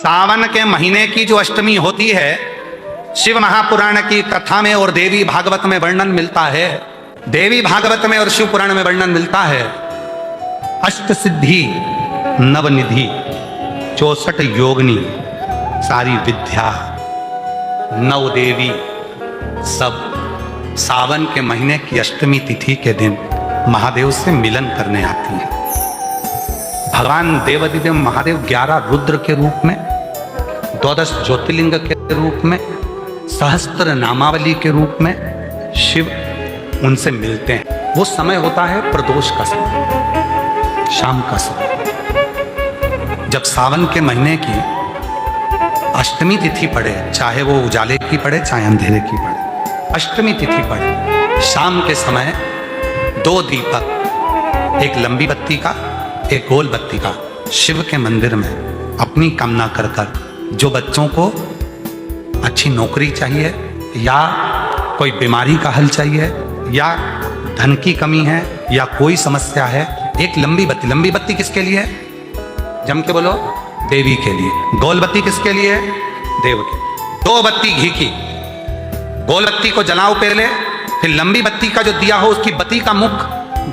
सावन के महीने की जो अष्टमी होती है, शिव महापुराण की कथा में और देवी भागवत में वर्णन मिलता है। देवी भागवत में और शिव पुराण में वर्णन मिलता है, अष्ट सिद्धि नवनिधि 64 योगनी सारी विद्या नव देवी सब सावन के महीने की अष्टमी तिथि के दिन महादेव से मिलन करने आती है। भगवान देवाधिदेव महादेव 11 रुद्र के रूप में, 12 ज्योतिर्लिंग के रूप में, सहस्त्र नामावली के रूप में शिव उनसे मिलते हैं। वो समय होता है प्रदोष का समय, शाम का समय। जब सावन के महीने की अष्टमी तिथि पड़े, चाहे वो उजाले की पड़े चाहे अंधेरे की पड़े, अष्टमी तिथि पड़े, शाम के समय 2 दीपक, एक लंबी बत्ती का एक गोल बत्ती का, शिव के मंदिर में अपनी कामना कर कर, जो बच्चों को अच्छी नौकरी चाहिए या कोई बीमारी का हल चाहिए या धन की कमी है या कोई समस्या है, एक लंबी बत्ती। लंबी बत्ती किसके लिए है? जम के बोलो, देवी के लिए। गोल बत्ती किसके लिए है? देव के। 2 बत्ती घी की, गोल बत्ती को जलाओ पहले, फिर लंबी बत्ती का जो दिया हो उसकी बत्ती का मुख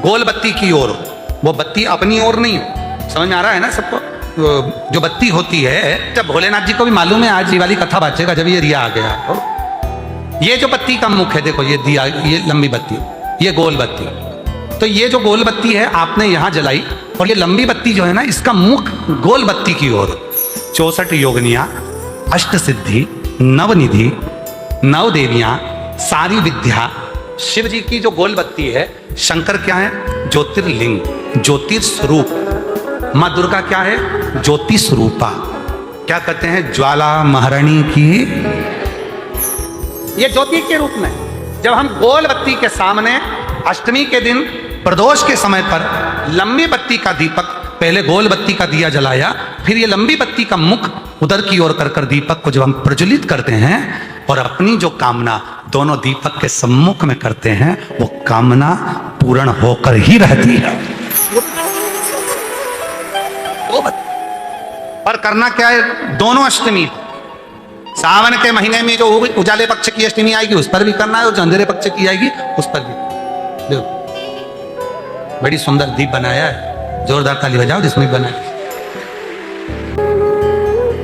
गोल बत्ती की ओर हो, वो बत्ती अपनी ओर नहीं हो। समझ में आ रहा है ना सबको? जो बत्ती होती है, जब भोलेनाथ जी को भी मालूम है आज ये वाली कथा बाजेगा जब ये दिया आ गया। तो ये जो बत्ती का मुख है, देखो ये दिया, ये लंबी बत्ती, ये गोल बत्ती। तो ये जो गोल बत्ती है आपने यहां जलाई, और ये लंबी बत्ती जो है ना, इसका मुख गोल बत्ती की ओर। 64 योगनियां, अष्ट सिद्धि, नवनिधि, 9 देवियां, सारी विद्या। शिव जी की जो गोल बत्ती है, शंकर क्या है? ज्योतिर्लिंग, ज्योतिर्स्वरूप। माँ दुर्गा क्या है? ज्योति स्वरूपा। क्या कहते हैं? ज्वाला महारानी की, ये ज्योति के रूप में। जब हम गोल बत्ती के सामने अष्टमी के दिन प्रदोष के समय पर लंबी बत्ती का दीपक, पहले गोल बत्ती का दिया जलाया, फिर ये लंबी बत्ती का मुख उधर की ओर कर कर दीपक को जब हम प्रज्वलित करते हैं और अपनी जो कामना दोनों दीपक के सम्मुख में करते हैं, वो कामना पूर्ण होकर ही रहती है। और करना क्या है? दोनों अष्टमी, सावन के महीने में जो उजाले पक्ष की अष्टमी आएगी उस पर भी करना है, और जो अंधेरे पक्ष की आएगी उस पर भी। देखो बड़ी सुंदर दीप बनाया है, जोरदार ताली बजाओ जिसमें बनाया।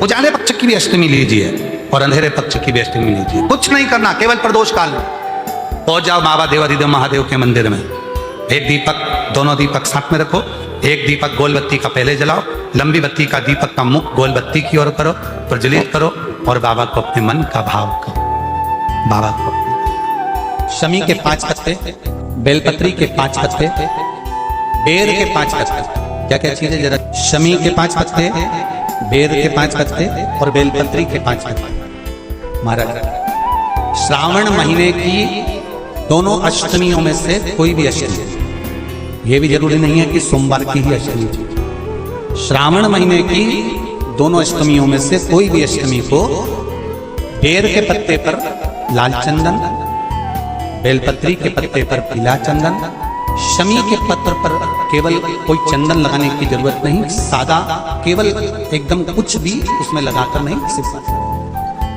उजाले पक्ष की भी अष्टमी लीजिए और अंधेरे पक्ष की भी अष्टमी लीजिए। कुछ नहीं करना, केवल प्रदोष काल में पहुंच जाओ बाबा देवाधिदेव महादेव के मंदिर में। एक दीपक, दोनों दीपक साथ में रखो। एक दीपक गोल बत्ती का पहले जलाओ, लंबी बत्ती का दीपक का मुख गोल बत्ती की ओर करो, प्रज्वलित करो और बाबा को अपने मन का भाव करो। बाबा को शमी के 5 पत्ते, बेलपत्री के 5 पत्ते, बेर के 5 पत्ते। क्या क्या चीजें जरा? शमी के 5 पत्ते, बेर के 5 पत्ते और बेलपत्री के 5 पत्ते। महाराज, श्रावण महीने की दोनों अष्टमियों में से कोई भी अष्टमी, ये भी जरूरी नहीं है कि सोमवार की ही अष्टमी। श्रावण महीने की दोनों अष्टमियों में से कोई भी अष्टमी को बेर के पत्ते पर लाल चंदन, बेलपत्री के पत्ते पर पीला चंदन, शमी के पत्र पर केवल कोई चंदन लगाने की जरूरत नहीं, सादा केवल एकदम कुछ भी उसमें लगाकर नहीं, सिर्फ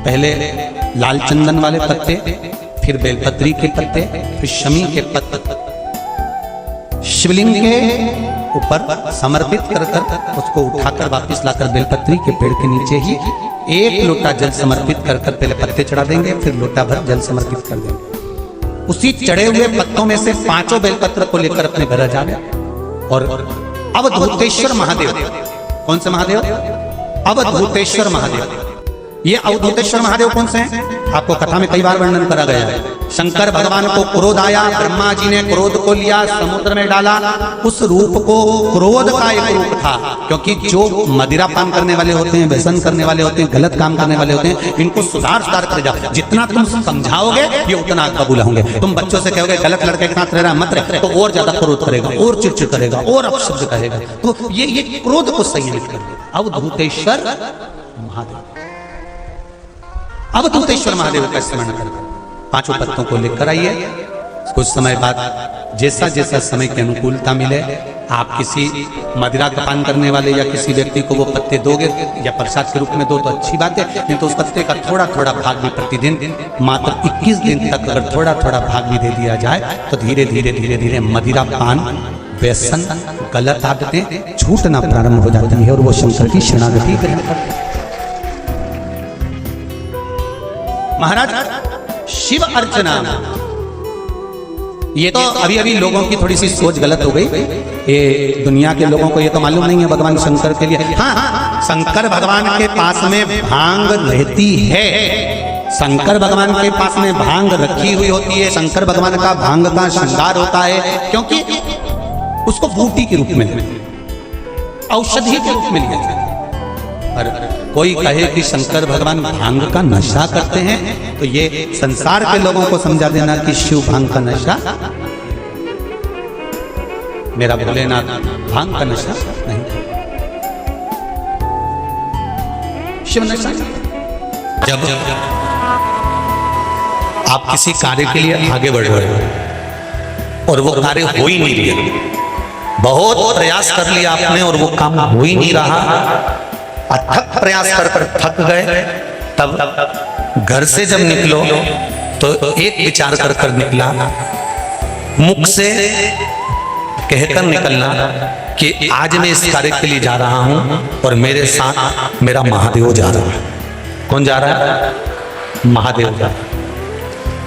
पहले लाल चंदन वाले पत्ते, फिर बेलपत्री के पत्ते, फिर शमी के पत्ते शिवलिंग के ऊपर समर्पित कर कर उसको उठाकर वापस लाकर बेलपत्री के पेड़ के नीचे ही 1 लोटा जल समर्पित कर कर पहले पत्ते चढ़ा देंगे, फिर लोटा भर जल समर्पित कर देंगे। उसी चढ़े हुए पत्तों में से 5 बेलपत्र को लेकर अपने घर आ जाए और अवधूतेश्वर महादेव। कौन से महादेव? अवधूतेश्वर महादेव। ये अवधूतेश्वर महादेव कौन से हैं? आपको कथा में कई बार वर्णन करा गया है। शंकर भगवान को क्रोध आया, ब्रह्मा जी ने क्रोध को लिया, समुद्र में डाला। उस रूप को क्रोध का एक रूप था, क्योंकि जो मदिरा पान करने वाले होते हैं, व्यसन करने वाले होते हैं, गलत काम करने वाले होते हैं, इनको सुधार कर जाओ। जितना तुम समझाओगे ये उतना कबूल होंगे। तुम बच्चों से कहोगे गलत लड़के के साथ रह रहा मत रहे, तो और ज्यादा क्रोध करेगा, और चिड़चिड़ करेगा, और अपशब्द कहेगा। तो ये क्रोध को संयमित कर देगा। अवधूतेश्वर महादेव, अवधूतेश्वर महादेव का स्मरण कर 5 पत्तों को लेकर आइए। कुछ समय बाद जैसा जैसा समय की अनुकूलता मिले आप किसी मदिरा का पान करने वाले या किसी व्यक्ति को वो पत्ते दोगे या प्रसाद के रूप में दो तो अच्छी बात है, नहीं तो उस पत्ते का थोड़ा थोड़ा भाग भी प्रतिदिन मात्र 21 दिन तक अगर थोड़ा थोड़ा भाग भी दे दिया जाए तो धीरे धीरे धीरे धीरे मदिरा पान, व्यसन, गलत आदतें छूटना प्रारंभ हो जाती है और वो शंकर की शरणागति ग्रहण करते हैं। महाराज शिव अर्चना, ये तो अभी अभी लोगों की थोड़ी सी सोच गलत हो गई। ये दुनिया के लोगों को ये तो मालूम नहीं है भगवान शंकर के लिए, हाँ शंकर भगवान के पास में भांग रहती है, शंकर भगवान के पास में भांग रखी हुई होती है, शंकर भगवान का भांग का श्रृंगार होता है, क्योंकि उसको बूटी के रूप में, औषधि के रूप में लिया जाता है। पर कोई कहे कि शंकर भगवान भांग का नशा करते हैं तो ये संसार के लोगों को समझा देना कि शिव भांग का नशा, मेरा भोलेनाथ भांग का नशा नहीं, शिव नशा। जब आप किसी कार्य के लिए आगे बढ़ रहे हो और वो कार्य हो ही नहीं रहा, बहुत प्रयास कर लिया आपने और वो काम हो ही नहीं रहा, अथक प्रयास कर थक गए, तब घर से जब निकलो तो एक विचार कर निकला, मुख से कहकर निकलना कि आज मैं इस कार्य के लिए जा रहा हूं और मेरे साथ मेरा महादेव जा रहा है। कौन जा रहा है? महादेव जा रहा है।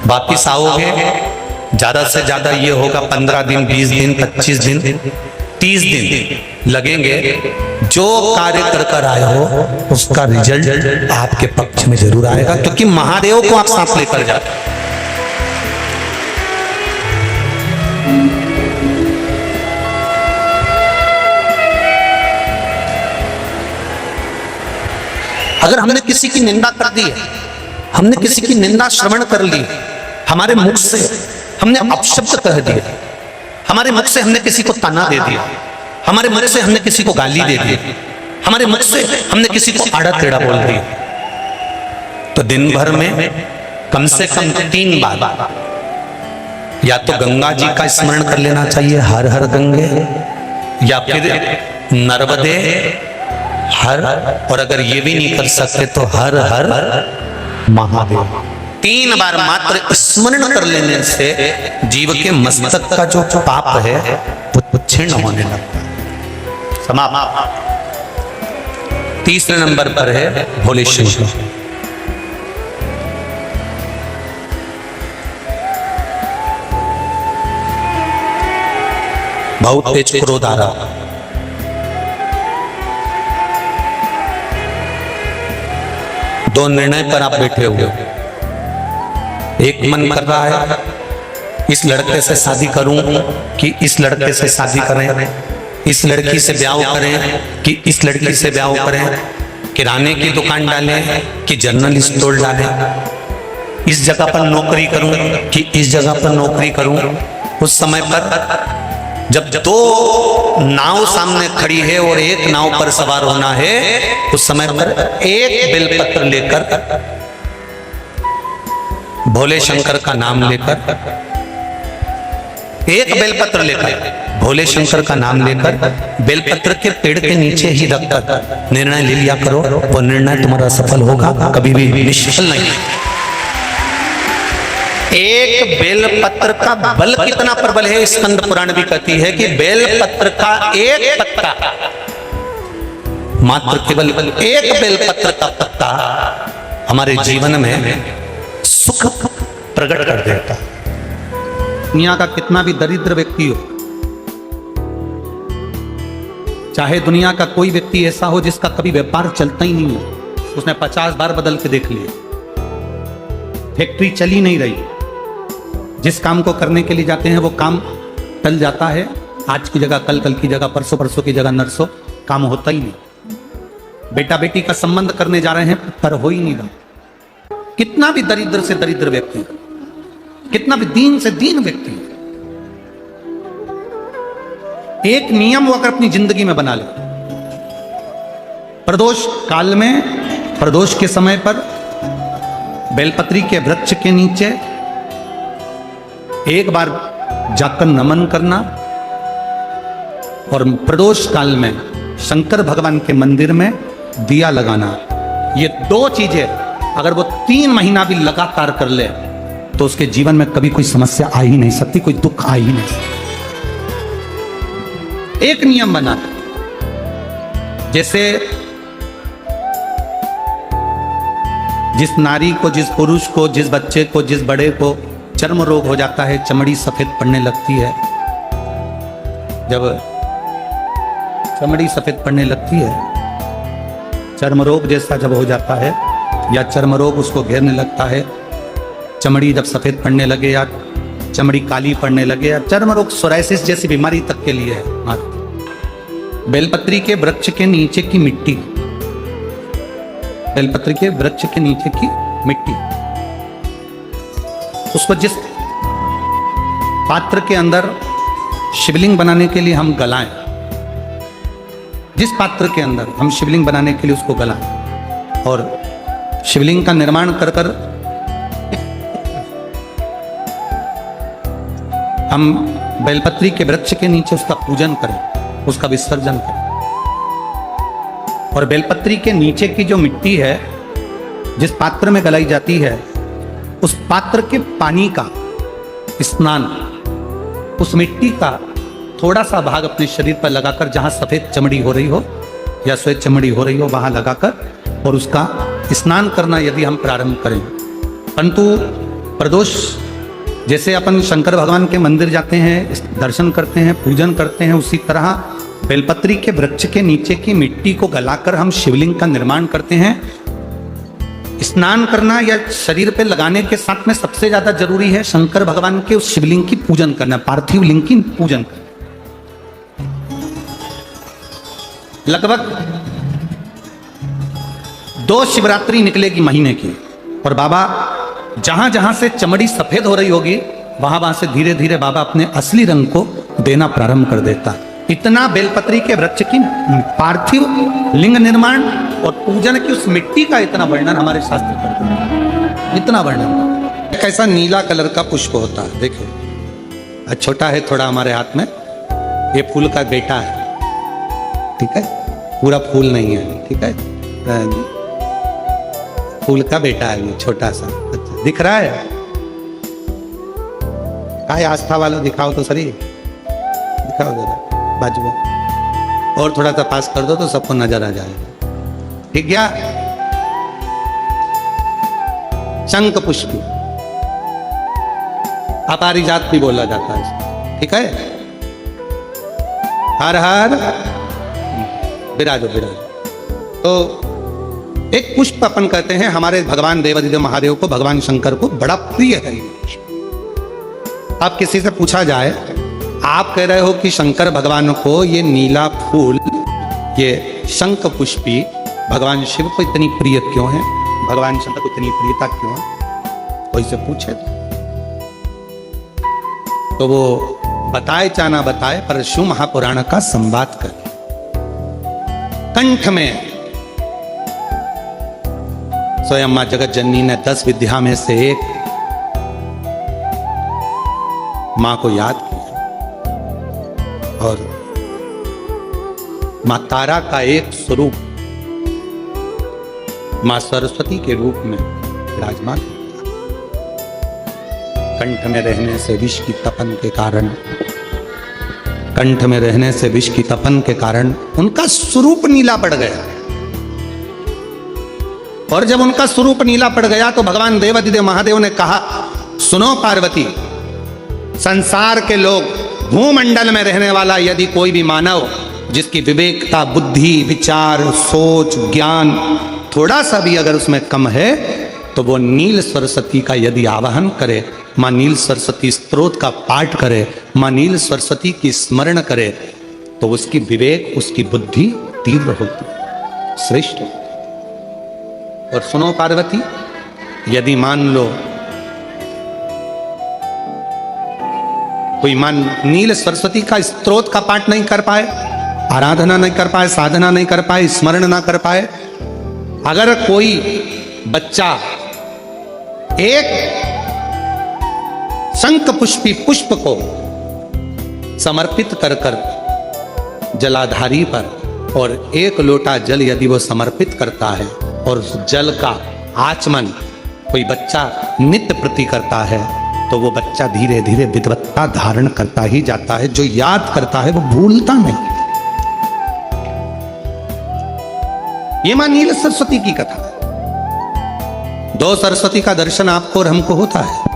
वापिस आओगे ज्यादा से ज्यादा ये होगा 15 दिन, 20 दिन, 25 दिन, 30 दिन लगेंगे। जो कार्य कर आए हो उसका रिजल्ट आपके पक्ष में जरूर आएगा, क्योंकि महादेव को आप साथ लेकर जाते हैं। अगर हमने किसी की निंदा कर दी है, हमने किसी की निंदा श्रवण कर ली, हमारे मुख से हमने अपशब्द कह दिए, हमारे मुख से हमने किसी को ताना दे दिया, हमारे मुख से हमने किसी को गाली दे दी, हमारे मुख से हमने किसी को आड़ा टेढ़ा बोल दिया, तो दिन भर में कम से कम 3 बार या तो गंगा जी का स्मरण कर लेना चाहिए, हर हर गंगे, या फिर नर्मदे हर, और अगर ये भी नहीं कर सकते तो हर हर महादेव। 3 बार मात्र स्मरण कर लेने से जीव के मस्तक का जो पाप है वो क्षीण होने लगता है, समाप्त। तीसरे नंबर पर है भोले शंकर। बहुत तेज क्रोध आ रहा, दो निर्णय पर आप बैठे हुए हो। एक मन कर रहा है इस लड़के से शादी करूं कि इस लड़के से शादी करें, इस लड़की से ब्याह करें कि इस लड़की से ब्याह करें, किराने की दुकान डालें कि जनरल स्टोर डालें, इस जगह पर नौकरी करूं कि इस जगह पर नौकरी करूं। उस समय पर जब 2 नाव सामने खड़ी है और एक नाव पर सवार होना है, उस समय पर एक बेलपत्र लेकर, भोले शंकर का नाम लेकर, एक बेलपत्र लेकर, भोले शंकर का नाम लेकर बेलपत्र के पेड़ के नीचे ही रखकर निर्णय ले लिया करो, वो निर्णय तुम्हारा सफल होगा, कभी भी निष्फल नहीं। एक बेलपत्र का बल कितना प्रबल है, स्कंद पुराण भी कहती है कि बेलपत्र का एक पत्ता, मात्र केवल एक बेलपत्र का पत्ता हमारे जीवन में सुख प्रकट कर देता। दुनिया का कितना भी दरिद्र व्यक्ति हो, चाहे दुनिया का कोई व्यक्ति ऐसा हो जिसका कभी व्यापार चलता ही नहीं है, उसने 50 बार बदल के देख लिया, फैक्ट्री चली नहीं रही, जिस काम को करने के लिए जाते हैं वो काम टल जाता है, आज की जगह कल, कल की जगह परसों, परसों की जगह नरसों, काम होता ही नहीं। बेटा बेटी का संबंध करने जा रहे हैं पर हो ही नहीं रहा। कितना भी दरिद्र से दरिद्र व्यक्ति, कितना भी दीन से दीन व्यक्ति, एक नियम वो अगर अपनी जिंदगी में बना ले, प्रदोष काल में, प्रदोष के समय पर बेलपत्री के वृक्ष के नीचे एक बार जाकर नमन करना, और प्रदोष काल में शंकर भगवान के मंदिर में दिया लगाना, ये दो चीजें अगर वो 3 महीना भी लगातार कर ले तो उसके जीवन में कभी कोई समस्या आ ही नहीं सकती, कोई दुख आ ही नहीं सकता। एक नियम बना, जैसे जिस नारी को, जिस पुरुष को, जिस बच्चे को, जिस बड़े को चर्म रोग हो जाता है, चमड़ी सफेद पड़ने लगती है, जब चमड़ी सफेद पड़ने लगती है, चर्म रोग जैसा जब हो जाता है या चर्म रोग उसको घेरने लगता है, चमड़ी जब सफेद पड़ने लगे या चमड़ी काली पड़ने लगे या चर्म रोग सोराइसिस जैसी बीमारी तक के लिए है, बेलपत्री के वृक्ष के नीचे की मिट्टी, बेलपत्री के वृक्ष के नीचे की मिट्टी, उसको जिस पात्र के अंदर शिवलिंग बनाने के लिए हम गलाएं, जिस पात्र के अंदर हम शिवलिंग बनाने के लिए उसको गलाएं और शिवलिंग का निर्माण कर कर हम बेलपत्री के वृक्ष के नीचे उसका पूजन करें, उसका विसर्जन करें। और बेलपत्री के नीचे की जो मिट्टी है जिस पात्र में गलाई जाती है, उस पात्र के पानी का स्नान उस मिट्टी का थोड़ा सा भाग अपने शरीर पर लगाकर, जहां सफेद चमड़ी हो रही हो या श्वेत चमड़ी हो रही हो वहां लगाकर और उसका स्नान करना यदि हम प्रारंभ करें। परंतु प्रदोष जैसे अपन शंकर भगवान के मंदिर जाते हैं, दर्शन करते हैं, पूजन करते हैं, उसी तरह बेलपत्री के वृक्ष के नीचे की मिट्टी को गलाकर हम शिवलिंग का निर्माण करते हैं। स्नान करना या शरीर पे लगाने के साथ में सबसे ज्यादा जरूरी है शंकर भगवान के उस शिवलिंग की पूजन करना, पार्थिव लिंग की पूजन करना। लगभग 2 शिवरात्रि निकलेगी महीने की और बाबा जहां जहां से चमड़ी सफेद हो रही होगी वहां वहां से धीरे धीरे बाबा अपने असली रंग को देना प्रारंभ कर देता। इतना बेलपत्री के वृक्ष की पार्थिव लिंग निर्माण और पूजन की उस मिट्टी का इतना वर्णन हमारे शास्त्र करते हैं, इतना वर्णन। कैसा नीला कलर का पुष्प होता है, देखो छोटा है थोड़ा हमारे हाथ में, ये फूल का बेटा है, ठीक है, पूरा फूल नहीं है, ठीक है, फूल का बेटा है ये छोटा सा, अच्छा दिख रहा है। काय आस्था वालों दिखाओ तो सही, दिखाओ जरा बाजू में और थोड़ा सा पास कर दो तो सबको नजर आ जाएगा, ठीक क्या। शंख पुष्पी, अपारिजात भी बोला जाता है इसको, ठीक है। हर हर विराजो विराजो। तो एक पुष्प अपन कहते हैं हमारे भगवान देवादिदेव महादेव को, भगवान शंकर को बड़ा प्रिय है। अब किसी से पूछा जाए, आप कह रहे हो कि शंकर भगवान को ये नीला फूल, ये शंख पुष्पी भगवान शिव को इतनी प्रिय क्यों है, भगवान शंकर को इतनी प्रियता क्यों है, कोई से पूछे तो वो बताए चाहे बताए पर शिव महापुराण का संवाद कर कंठ में स्वयं मां जगत जननी ने 10 विद्या में से एक मां को याद किया और मां तारा का एक स्वरूप मां सरस्वती के रूप में विराजमान किया। कंठ में रहने से विष की तपन के कारण, कंठ में रहने से विष की तपन के कारण उनका स्वरूप नीला पड़ गया। और जब उनका स्वरूप नीला पड़ गया तो भगवान देवादिदेव महादेव ने कहा, सुनो पार्वती, संसार के लोग, भूमंडल में रहने वाला यदि कोई भी मानव जिसकी विवेकता, बुद्धि, विचार, सोच, ज्ञान थोड़ा सा भी अगर उसमें कम है तो वो नील सरस्वती का यदि आवाहन करे, मां नील सरस्वती स्तोत्र का पाठ करे, मां नील सरस्वती की स्मरण करे तो उसकी विवेक, उसकी बुद्धि तीव्र होती, श्रेष्ठ होती। और सुनो पार्वती, यदि मान लो कोई मान नील सरस्वती का स्तोत्र का पाठ नहीं कर पाए, आराधना नहीं कर पाए, साधना नहीं कर पाए, स्मरण ना कर पाए, अगर कोई बच्चा एक शंख पुष्पी पुष्प को समर्पित कर कर जलाधारी पर और 1 लोटा जल यदि वो समर्पित करता है और उस जल का आचमन कोई बच्चा नित्य प्रति करता है तो वो बच्चा धीरे धीरे विद्वत्ता धारण करता ही जाता है। जो याद करता है वो भूलता नहीं। ये मां नील सरस्वती की कथा है। 2 सरस्वती का दर्शन आपको और हमको होता है।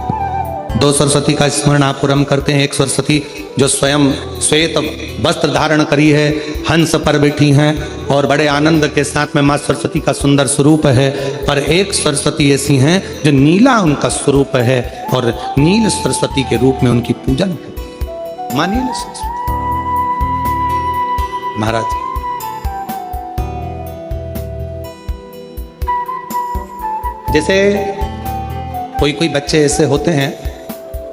2 सरस्वती का स्मरण आप और हम करते हैं। एक सरस्वती जो स्वयं श्वेत वस्त्र धारण करी है, हंस पर बैठी हैं और बड़े आनंद के साथ में माँ सरस्वती का सुंदर स्वरूप है। पर एक सरस्वती ऐसी हैं जो नीला उनका स्वरूप है और नील सरस्वती के रूप में उनकी पूजन है। माँ नील सरस्वती महाराज जैसे कोई बच्चे ऐसे होते हैं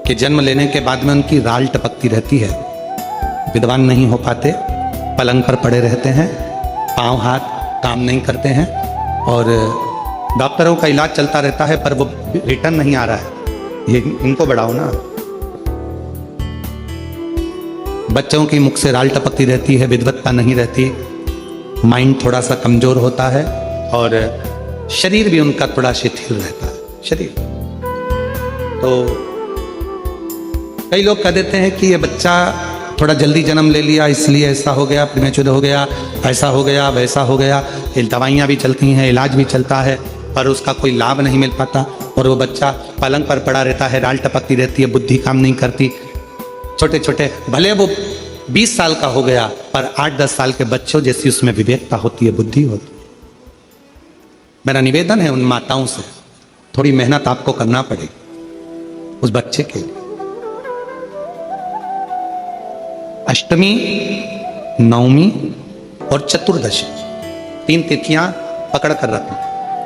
कि जन्म लेने के बाद में उनकी राल टपकती रहती है, विद्वान नहीं हो पाते, पलंग पर पड़े रहते हैं, पांव हाथ काम नहीं करते हैं और डॉक्टरों का इलाज चलता रहता है पर वो रिटर्न नहीं आ रहा है। ये इनको बढ़ाओ ना। बच्चों की मुख से राल टपकती रहती है, विद्वत्ता नहीं रहती, माइंड थोड़ा सा कमजोर होता है और शरीर भी उनका थोड़ा शिथिल रहता है। शरीर तो कई लोग कह देते हैं कि ये बच्चा थोड़ा जल्दी जन्म ले लिया इसलिए ऐसा हो गया, प्रीमेच्योर हो गया, ऐसा हो गया, वैसा हो गया। दवाइयाँ भी चलती हैं, इलाज भी चलता है पर उसका कोई लाभ नहीं मिल पाता और वो बच्चा पलंग पर पड़ा रहता है, राल टपकती रहती है, बुद्धि काम नहीं करती। छोटे छोटे भले वो 20 साल का हो गया पर 8-10 साल के बच्चों जैसी उसमें विवेकता होती है, बुद्धि होती है। मेरा निवेदन है उन माताओं से, थोड़ी मेहनत आपको करना पड़ेगी उस बच्चे के लिए। अष्टमी, नवमी और चतुर्दशी 3 तिथियां पकड़ कर रखना।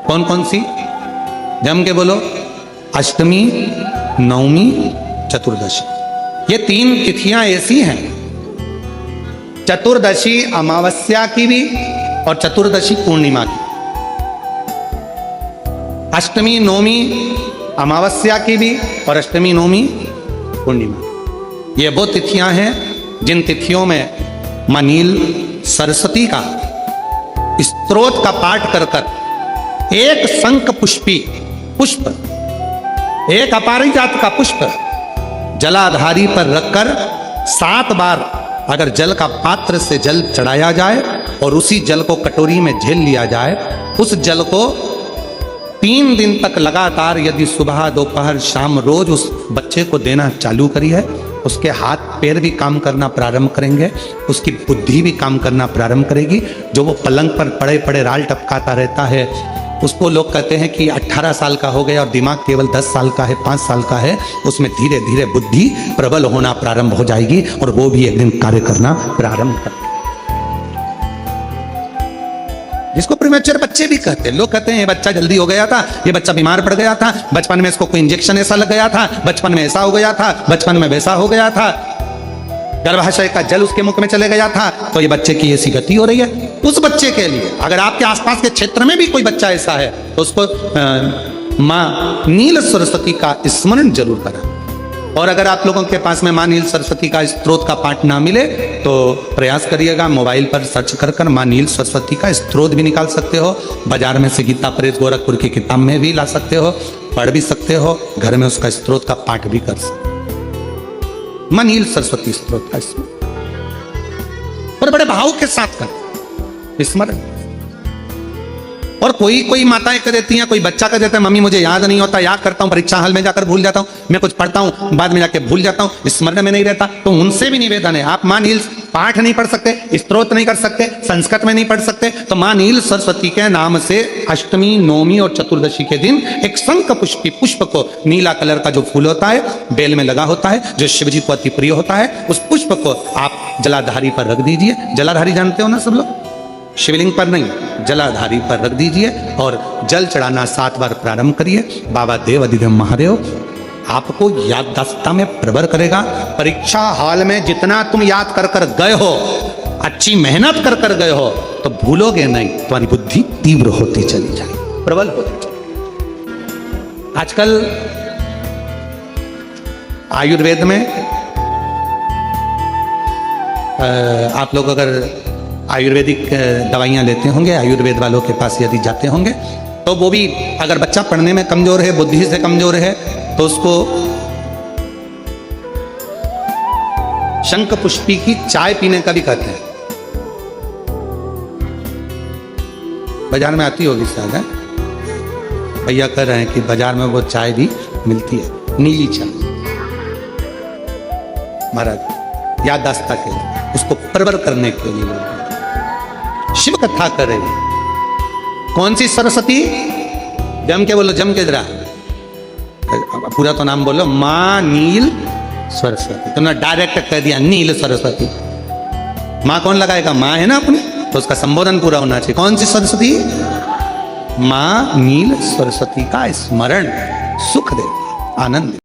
कौन कौन सी? जम के बोलो। अष्टमी, नवमी, चतुर्दशी। ये 3 तिथियां ऐसी हैं, चतुर्दशी अमावस्या की भी और चतुर्दशी पूर्णिमा की। अष्टमी नवमी अमावस्या की भी और अष्टमी नवमी पूर्णिमा। ये वो तिथियां हैं जिन तिथियों में मां नील सरस्वती का स्तोत्र का पाठ कर कर एक शंख पुष्पी पुष्प, एक अपारिजात का पुष्प जलाधारी पर रखकर 7 बार अगर जल का पात्र से जल चढ़ाया जाए और उसी जल को कटोरी में झेल लिया जाए, उस जल को 3 दिन तक लगातार यदि सुबह दोपहर शाम रोज उस बच्चे को देना चालू करी है, उसके हाथ पैर भी काम करना प्रारंभ करेंगे, उसकी बुद्धि भी काम करना प्रारंभ करेगी। जो वो पलंग पर पड़े पड़े राल टपकाता रहता है उसको लोग कहते हैं कि 18 साल का हो गया और दिमाग केवल 10 साल का है, 5 साल का है, उसमें धीरे धीरे बुद्धि प्रबल होना प्रारंभ हो जाएगी और वो भी एक दिन कार्य करना प्रारंभ कर। जिसको प्रीमेच्योर बच्चे भी कहते हैं। लोग कहते हैं ये बच्चा जल्दी हो गया था, ये बच्चा बीमार पड़ गया था, बचपन में इसको कोई इंजेक्शन ऐसा लग गया था, बचपन में ऐसा हो गया था, बचपन में वैसा हो गया था, गर्भाशय का जल उसके मुख में चले गया था, तो ये बच्चे की ऐसी गति हो रही है। उस बच्चे के लिए अगर आपके आसपास के क्षेत्र में भी कोई बच्चा ऐसा है तो उसको मां नील सरस्वती का स्मरण जरूर करें। और अगर आप लोगों के पास में मां नील सरस्वती का स्तोत्र का पाठ ना मिले तो प्रयास करिएगा, मोबाइल पर सर्च कर कर मां नील सरस्वती का स्तोत्र भी निकाल सकते हो। बाजार में से गीता प्रेस गोरखपुर की किताब में भी ला सकते हो, पढ़ भी सकते हो, घर में उसका स्तोत्र का पाठ भी कर सकते हो। मां नील सरस्वती स्तोत्र का स्मरण और बड़े भाव के साथ कर स्मरण। और कोई माताएं कह देती हैं, कोई बच्चा कह देता है मम्मी मुझे याद नहीं होता, याद करता हूं परीक्षा हॉल में जाकर भूल जाता हूं, मैं कुछ पढ़ता हूं बाद में जाके भूल जाता हूं, स्मरण में नहीं रहता। तो उनसे भी निवेदन है, आप मां नील पाठ नहीं पढ़ सकते, स्तोत्र नहीं कर सकते, संस्कृत में नहीं पढ़ सकते, तो मां नील सरस्वती के नाम से अष्टमी, नवमी और चतुर्दशी के दिन एक शंख पुष्पी पुष्प को, नीला कलर का जो फूल होता है बेल में लगा होता है, जो शिव जी को अति प्रिय होता है, उस पुष्प को आप जलाधारी पर रख दीजिए। जलाधारी जानते हो ना सब लोग, शिवलिंग पर नहीं, जलाधारी पर रख दीजिए और जल चढ़ाना 7 बार प्रारंभ करिए। बाबा देव अधिदेव महादेव आपको याददाश्तता में प्रबल करेगा। परीक्षा हॉल में जितना तुम याद कर कर गए हो, अच्छी मेहनत कर कर गए हो, तो भूलोगे नहीं, तुम्हारी बुद्धि तीव्र होती चली जाएगी, प्रबल होती चली। आजकल आयुर्वेद में आप लोग अगर आयुर्वेदिक दवाइयाँ लेते होंगे, आयुर्वेद वालों के पास यदि जाते होंगे, तो वो भी अगर बच्चा पढ़ने में कमजोर है, बुद्धि से कमजोर है, तो उसको शंख पुष्पी की चाय पीने का भी कहते हैं। बाजार में आती होगी शायद, है? भैया कह रहे हैं कि बाजार में वो चाय भी मिलती है, नीली चाय। महाराज याददाश्त के लिए, उसको परवर करने के लिए शिव कथा करे। कौन सी सरस्वती? जम के बोलो, जम के जरा, पूरा तो नाम बोलो। माँ नील सरस्वती। तुमने डायरेक्ट कह दिया नील सरस्वती। माँ कौन लगाएगा? माँ है ना अपनी, तो उसका संबोधन पूरा होना चाहिए। कौन सी सरस्वती? माँ नील सरस्वती का स्मरण सुख दे, आनंद।